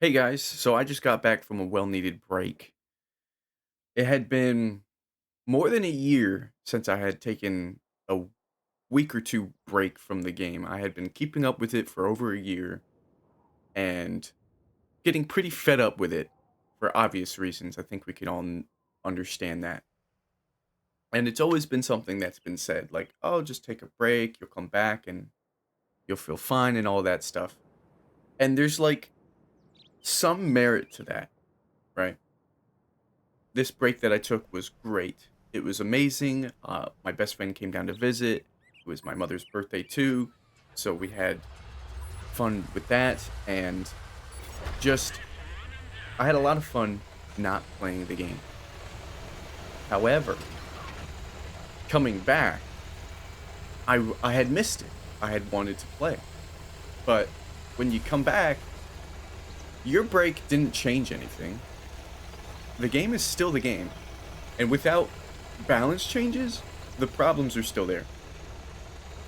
Hey guys, so I just got back from a well needed break. It had been more than a year since I had taken a week or two break from the game. I had been keeping up with it for over a year and getting pretty fed up with it for obvious reasons. I think we can all understand that. And it's always been something that's been said like, oh, just take a break, you'll come back and you'll feel fine and all that stuff. And there's like some merit to that, right? This break that I took was great. It was amazing. My best friend came down to visit. It was my mother's birthday too, so we had fun with that, and just I had a lot of fun not playing the game. However, coming back, I had missed it. I had wanted to play, but when you come back, your break didn't change anything. The game is still the game, and without balance changes, the problems are still there.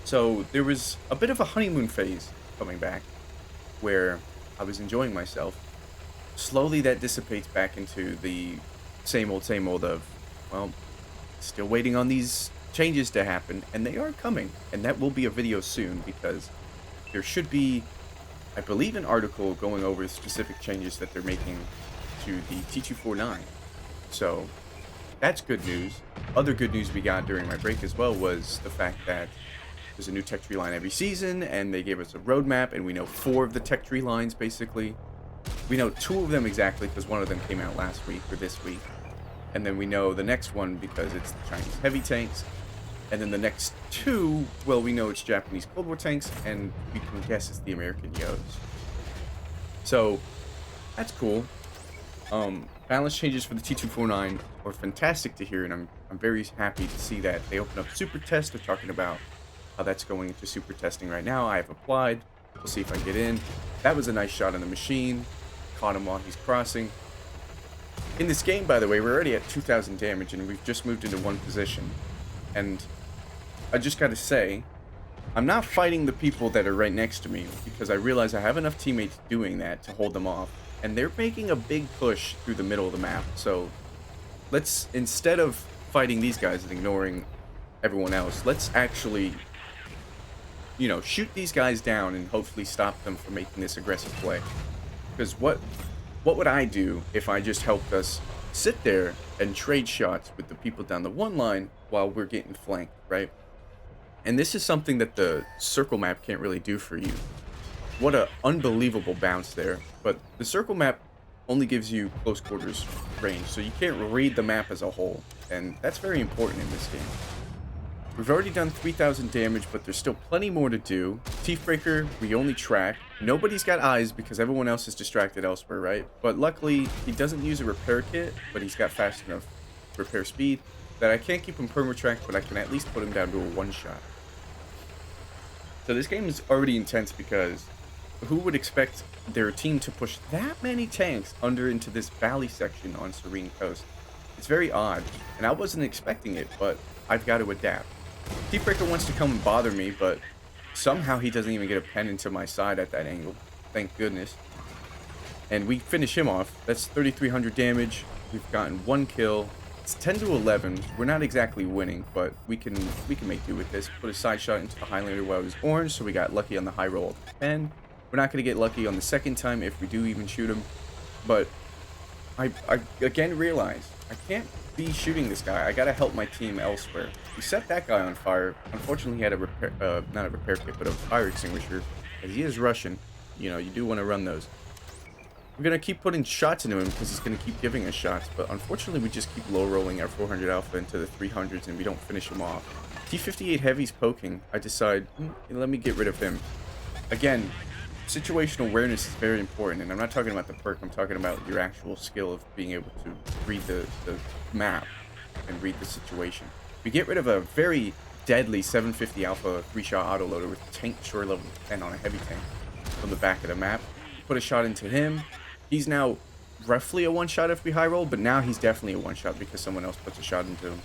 So there was a bit of a honeymoon phase coming back where I was enjoying myself. Slowly that dissipates back into the same old of, well, still waiting on these changes to happen, and they are coming. And that will be a video soon because there should be, I believe, an article going over specific changes that they're making to the T249. So that's good news. Other good news we got during my break as well was the fact that there's a new tech tree line every season, and they gave us a roadmap, and we know 4 of the tech tree lines, basically. We know 2 of them exactly, because one of them came out last week, or this week. And then we know the next one, because it's the Chinese heavy tanks. And then the next 2, well, we know it's Japanese Cold War tanks, and we can guess it's the American Yos. So, that's cool. Balance changes for the T249 are fantastic to hear, and I'm very happy to see that they open up Super Test. They're talking about how that's going into super testing right now. I have applied. We'll see if I get in. That was a nice shot on the machine. Caught him while he's crossing. In this game, by the way, we're already at 2,000 damage, and we've just moved into one position. And I just gotta say, I'm not fighting the people that are right next to me, because I realize I have enough teammates doing that to hold them off. And they're making a big push through the middle of the map. So let's, instead of fighting these guys and ignoring everyone else, let's actually, shoot these guys down and hopefully stop them from making this aggressive play. Because what would I do if I just helped us sit there and trade shots with the people down the one line while we're getting flanked, right? And this is something that the circle map can't really do for you. What a unbelievable bounce there. But the circle map only gives you close quarters range, so you can't read the map as a whole. And that's very important in this game. We've already done 3,000 damage, but there's still plenty more to do. Teethbreaker, we only track. Nobody's got eyes because everyone else is distracted elsewhere, right? But luckily, he doesn't use a repair kit, but he's got fast enough repair speed that I can't keep him perma-track, but I can at least put him down to a one-shot. So this game is already intense because who would expect their team to push that many tanks under into this valley section on Serene Coast? It's very odd, and I wasn't expecting it, but I've got to adapt. Teethbreaker wants to come and bother me, but somehow he doesn't even get a pen into my side at that angle. Thank goodness. And we finish him off. That's 3,300 damage. We've gotten 1 kill. It's 10 to 11. We're not exactly winning, but we can make do with this. Put a side shot into the Highlander while it was orange, so we got lucky on the high roll of 10. We're not going to get lucky on the second time if we do even shoot him. But I again realize I can't be shooting this guy. I gotta help my team elsewhere. We set that guy on fire. Unfortunately, he had a repair, not a repair kit, but a fire extinguisher. As he is Russian, you do want to run those. We're gonna keep putting shots into him because he's gonna keep giving us shots. But unfortunately, we just keep low rolling our 400 alpha into the 300s, and we don't finish him off. T58 heavy's poking. I decide, let me get rid of him. Again, situational awareness is very important, and I'm not talking about the perk, I'm talking about your actual skill of being able to read the map and read the situation. We get rid of a very deadly 750 alpha 3-shot autoloader with tank destroyer level 10 on a heavy tank from the back of the map. Put a shot into him. He's now roughly a one-shot if we high roll, but now he's definitely a one-shot because someone else puts a shot into him.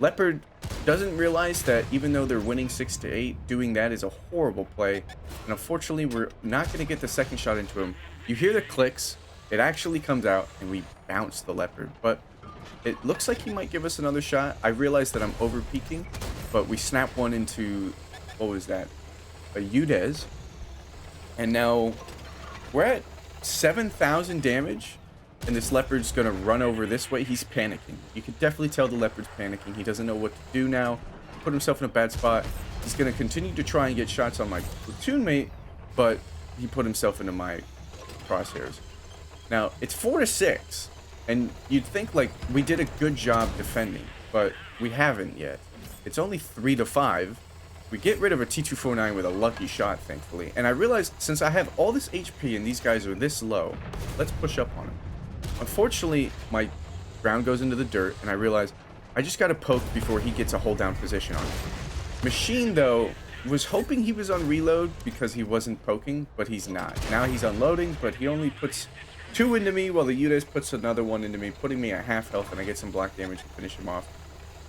Leopard doesn't realize that even though they're winning 6 to 8, doing that is a horrible play. And unfortunately, we're not going to get the second shot into him. You hear the clicks. It actually comes out, and we bounce the leopard. But it looks like he might give us another shot. I realize that I'm over peaking, but we snap one into, what was that? A Udez. And now we're at 7,000 damage, and this leopard's gonna run over this way. He's panicking. You can definitely tell the leopard's panicking. He doesn't know what to do now. He put himself in a bad spot. He's gonna continue to try and get shots on my platoon mate, but he put himself into my crosshairs. Now, it's 4-6, and you'd think, like, we did a good job defending, but we haven't yet. It's only 3-5. We get rid of a T249 with a lucky shot, thankfully. And I realized, since I have all this HP and these guys are this low, let's push up on them. Unfortunately, my round goes into the dirt, and I realize I just got to poke before he gets a hold down position on me. Machine, though, was hoping he was on reload because he wasn't poking, but he's not. Now he's unloading, but he only puts 2 into me, while the Udes puts another 1 into me, putting me at half health, and I get some block damage to finish him off.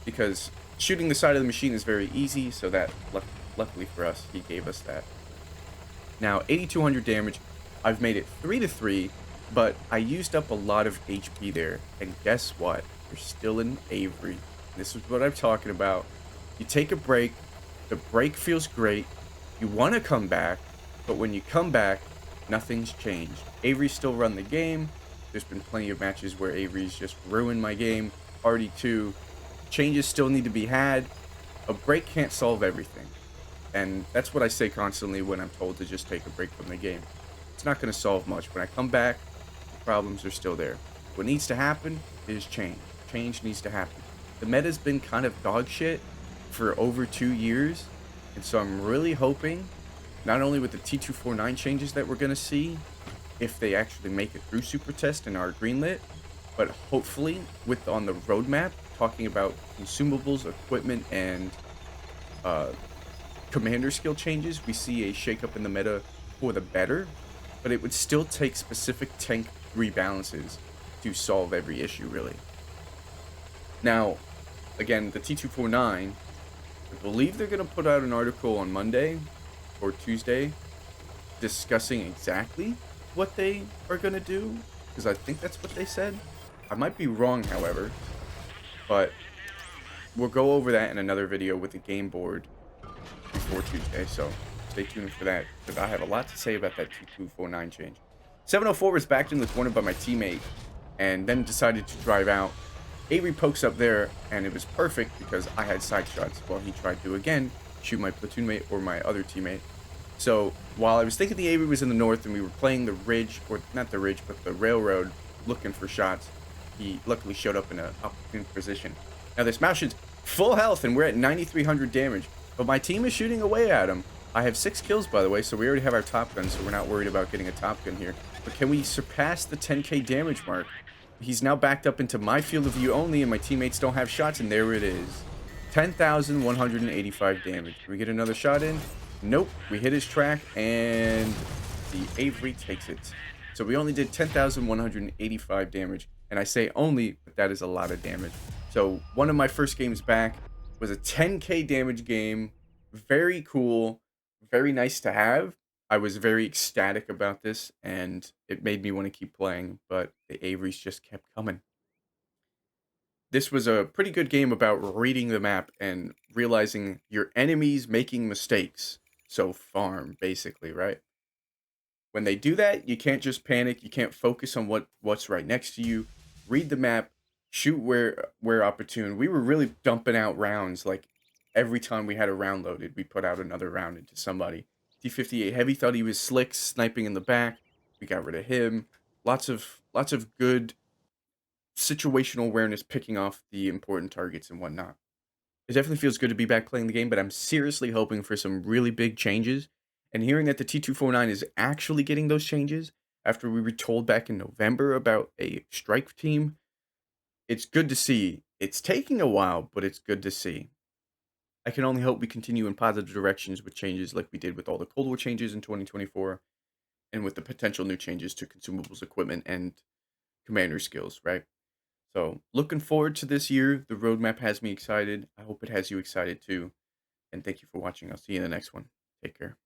Because shooting the side of the machine is very easy, so that, luckily for us, he gave us that. Now, 8,200 damage. I've made it 3-3, but I used up a lot of HP there. And guess what? You're still in Avery. This is what I'm talking about. You take a break. The break feels great. You want to come back, but when you come back, nothing's changed. Avery's still run the game. There's been plenty of matches where Avery's just ruined my game. RD2. Changes still need to be had. A break can't solve everything. And that's what I say constantly when I'm told to just take a break from the game. It's not going to solve much. When I come back, the problems are still there. What needs to happen is change. Change needs to happen. The meta's been kind of dog shit for over 2 years. And so I'm really hoping, not only with the T249 changes that we're going to see, if they actually make it through Super Test and are greenlit, but hopefully with on the roadmap, talking about consumables, equipment, and commander skill changes, we see a shakeup in the meta for the better, but it would still take specific tank rebalances to solve every issue, really. Now, again, the T249, I believe they're going to put out an article on Monday or Tuesday discussing exactly what they are going to do, because I think that's what they said. I might be wrong, however, but we'll go over that in another video with the game board before Tuesday, so stay tuned for that, because I have a lot to say about that T249 change. 704 was backed in the corner by my teammate, and then decided to drive out. Avery pokes up there, and it was perfect because I had side shots while he tried to, again, shoot my platoon mate or my other teammate. So, while I was thinking the Avery was in the north and we were playing the ridge, or not the ridge, but the railroad, looking for shots, he luckily showed up in an opportune position. Now, this Maushin's full health, and we're at 9,300 damage, but my team is shooting away at him. I have 6 kills, by the way, so we already have our top gun, so we're not worried about getting a top gun here. But can we surpass the 10k damage mark? He's now backed up into my field of view only, and my teammates don't have shots, and there it is. 10,185 damage. Can we get another shot in? Nope. We hit his track, and the Avery takes it. So we only did 10,185 damage, and I say only, but that is a lot of damage. So one of my first games back was a 10k damage game. Very cool. Very nice to have. I was very ecstatic about this, and it made me want to keep playing, but the Averys just kept coming. This was a pretty good game about reading the map and realizing your enemies making mistakes. So farm, basically, right? When they do that, you can't just panic. You can't focus on what's right next to you. Read the map, shoot where opportune. We were really dumping out rounds. Like every time we had a round loaded, we put out another round into somebody. T58 Heavy thought he was slick, sniping in the back. We got rid of him. Lots of good situational awareness, picking off the important targets and whatnot. It definitely feels good to be back playing the game, but I'm seriously hoping for some really big changes. And hearing that the T249 is actually getting those changes after we were told back in November about a strike team, it's good to see. It's taking a while, but it's good to see. I can only hope we continue in positive directions with changes like we did with all the Cold War changes in 2024 and with the potential new changes to consumables, equipment, and commander skills, right? So, looking forward to this year. The roadmap has me excited. I hope it has you excited too. And thank you for watching. I'll see you in the next one. Take care.